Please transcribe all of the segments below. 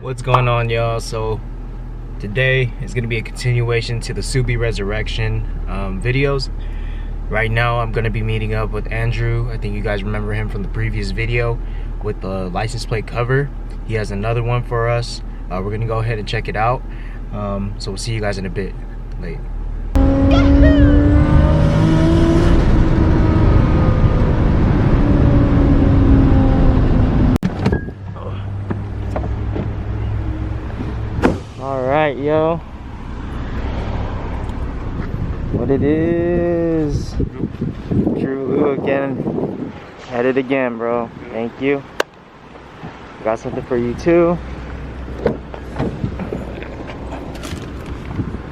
What's going on, y'all? So today is going to be a continuation to the Subaru Resurrection videos. Right now I'm going to be meeting up with Andrew. I think you guys remember him from the previous video with the license plate cover. He has another one for us. We're going to go ahead and check it out. So we'll see you guys in a bit. Late. Alright, yo. What it is. Drew again. At it again, bro. Thank you. Got something for you too.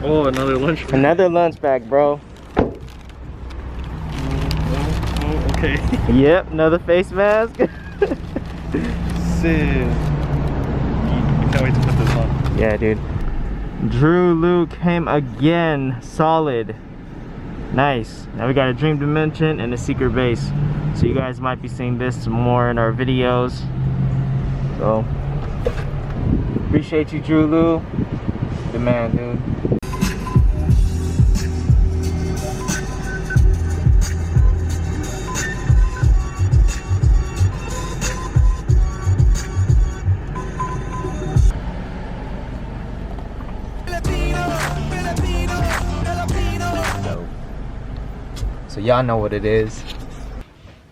Oh, another lunch bag. Another lunch bag, bro. Oh, okay. Yep, another face mask. Sick. Can't wait to put this on. Yeah, dude. Drew Lou came again. Solid. Nice. Now we got a dream dimension and a secret base. So you guys might be seeing this more in our videos. So appreciate you, Drew Lou. The man, dude. So y'all know what it is.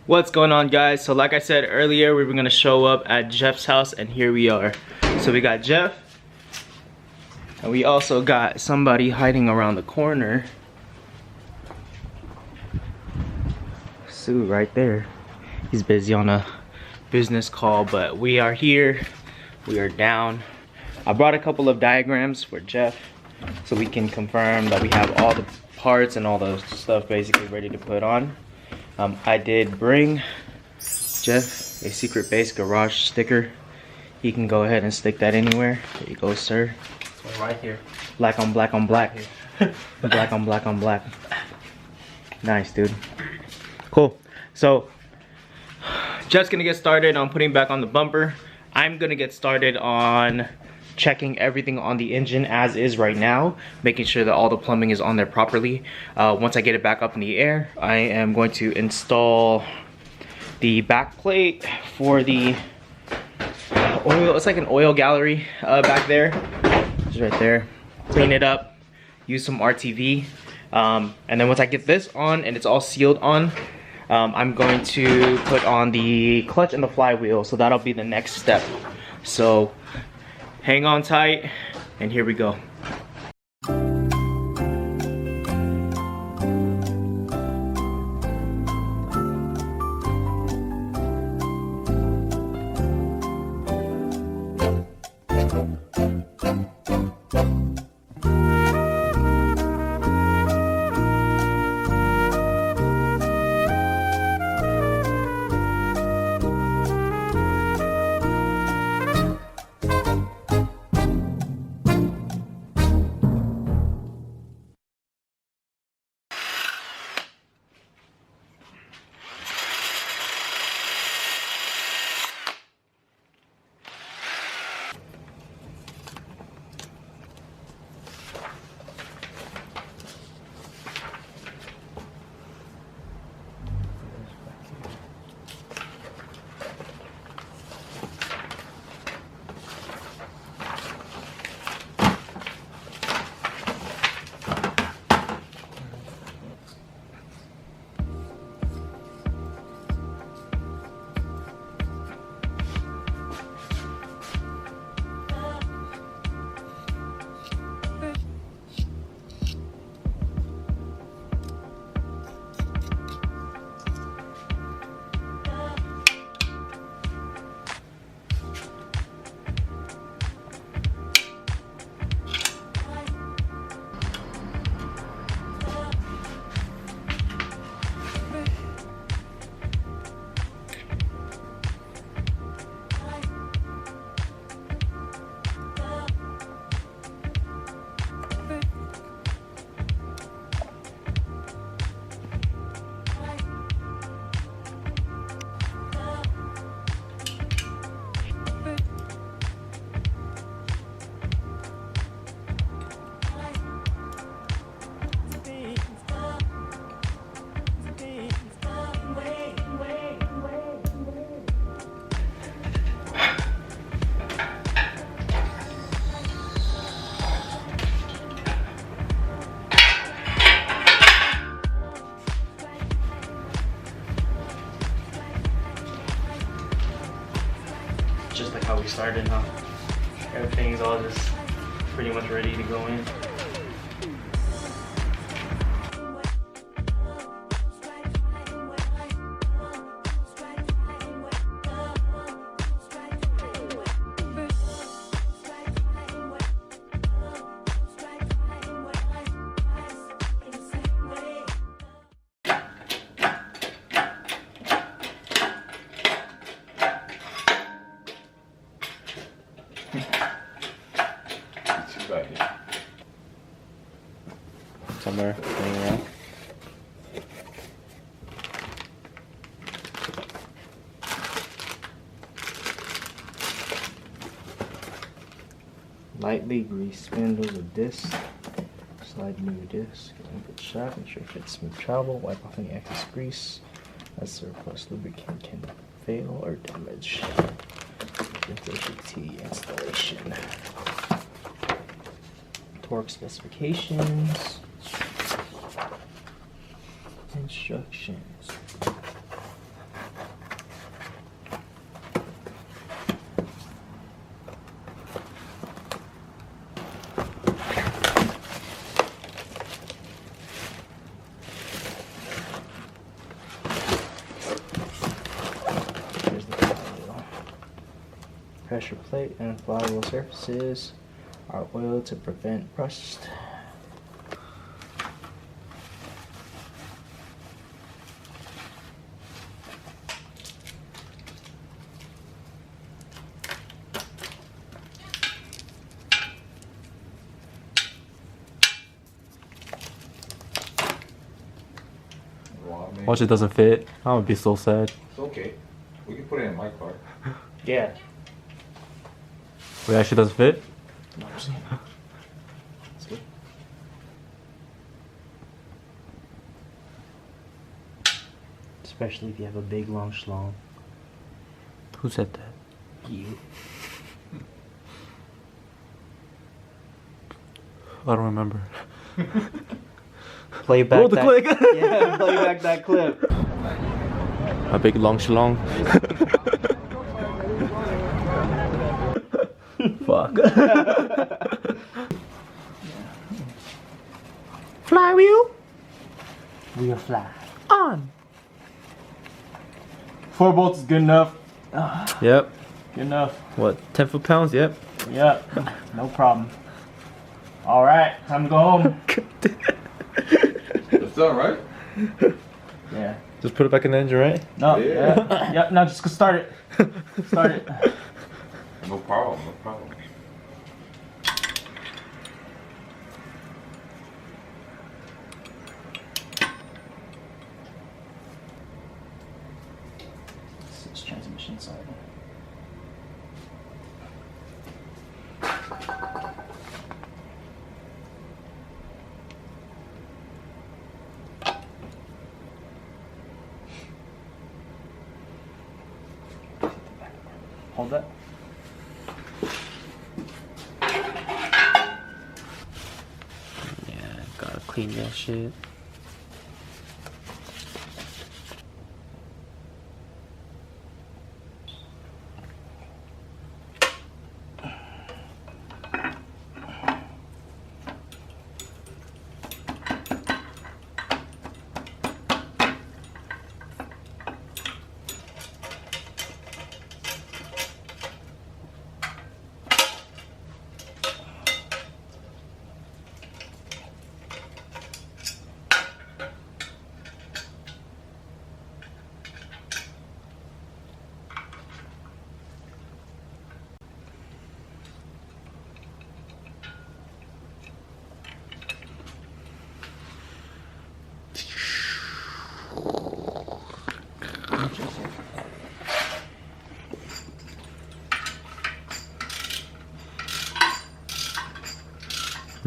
What's going on, guys? So like I said earlier, we were gonna show up at Jeff's house, and here we are. So we got Jeff, and we also got somebody hiding around the corner. Sue right there. He's busy on a business call, but we are here. We are down. I brought a couple of diagrams for Jeff so we can confirm that we have all the parts and all the stuff basically ready to put on. I did bring Jeff a secret base garage sticker. He can go ahead and stick that anywhere. There you go, sir. So right here. Black on black on black. Black on black on black. Nice, dude. Cool. So Jeff's gonna get started on putting back on the bumper. I'm gonna get started on checking everything on the engine as is right now, making sure that all the plumbing is on there properly. Once I get it back up in the air, I am going to install the back plate for the oil. It's like an oil gallery back there. It's right there. Clean it up, use some RTV, and then once I get this on and it's all sealed on, I'm going to put on the clutch and the flywheel. So that'll be the next step. So hang on tight, and here we go. started, huh? Everything's all just pretty much ready to go in. Somewhere laying around. Lightly grease spindles of disc. Slide new disc. Input shaft. Ensure it fits smooth travel. Wipe off any excess grease. As surplus lubricant can fail or damage. T installation. Torque specifications. Instructions. Here's the flywheel. Pressure plate and flywheel surfaces are oiled to prevent rust. Watch it doesn't fit. I would be so sad. It's okay. We can put it in my car. Yeah. Wait, actually doesn't fit? No, I'm just kidding. It's good. Especially if you have a big long schlong. Who said that? You. I don't remember. Play back Roll the that, click. Yeah, play back that clip. A big long shalong. Fuck. Flywheel We'll fly. on. 4 bolts is good enough. Yep. Good enough. What? 10 foot-pounds? Yep. Yep. No problem. Alright, time to go home. It's done, right? Yeah. Just put it back in the engine, right? No, Yeah. yeah. Yep, no, just go start it. Start it. No problem, no problem. This is transmission side. Hold that. Yeah, gotta clean that shit.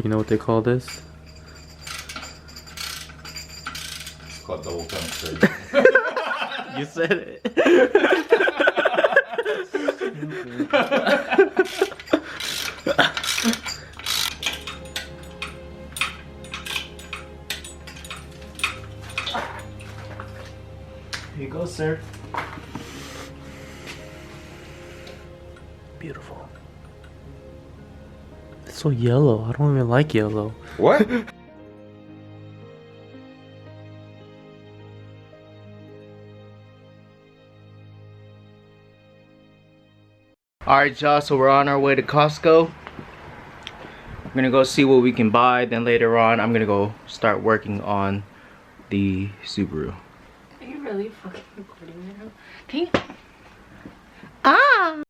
You know what they call this? It's called double penetration. You said it. Here you go, sir. beautiful. It's so yellow. I don't even like yellow. What? Alright, y'all, so we're on our way to Costco. We're gonna go see what we can buy. Then later on, I'm gonna go start working on the Subaru. Are you really fucking recording right now? Can you? Ah!